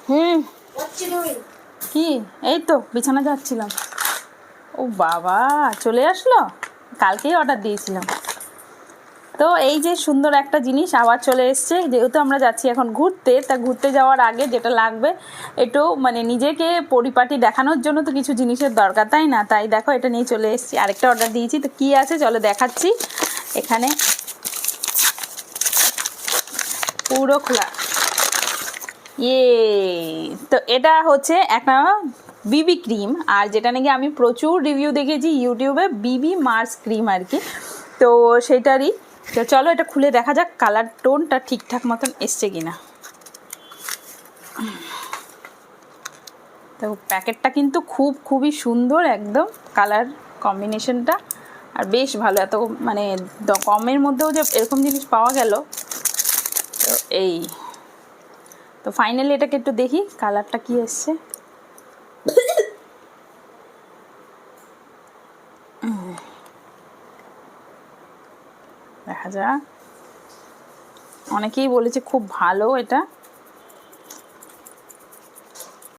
হুম, কি এই তো বিছানা যাচ্ছিলাম। ও বাবা, চলে আসলো, কালকেই অর্ডার দিয়েছিলাম। তো এই যে সুন্দর একটা জিনিস আবার চলে এসছে। যেহেতু আমরা যাচ্ছি এখন ঘুরতে, তা ঘুরতে যাওয়ার আগে যেটা লাগবে একটু মানে নিজেকে পরিপাটি দেখানোর জন্য তো কিছু জিনিসের দরকার, তাই না? তাই দেখো এটা নিয়ে চলে এসেছি, আরেকটা অর্ডার দিয়েছি। তো কী আছে চলো দেখাচ্ছি। এখানে পুরো খোলা, ইয়ে, তো এটা হচ্ছে একটা বিবি ক্রিম, আর যেটা নাকি আমি প্রচুর রিভিউ দেখেছি ইউটিউবে, বিবি মার্স ক্রিম আর কি। তো সেটারই, তো চলো এটা খুলে দেখা যাক কালার টোনটা ঠিকঠাক মতন এসছে কিনা। তো প্যাকেটটা কিন্তু খুবই সুন্দর, একদম কালার কম্বিনেশনটা আর বেশ ভালো। এত মানে কমের মধ্যেও যে এরকম জিনিস পাওয়া গেল, তো এই তো ফাইনালি এটাকে একটু দেখি কালারটা কি এসছে। দেখা যাক, অনেকেই বলেছে খুব ভালো এটা।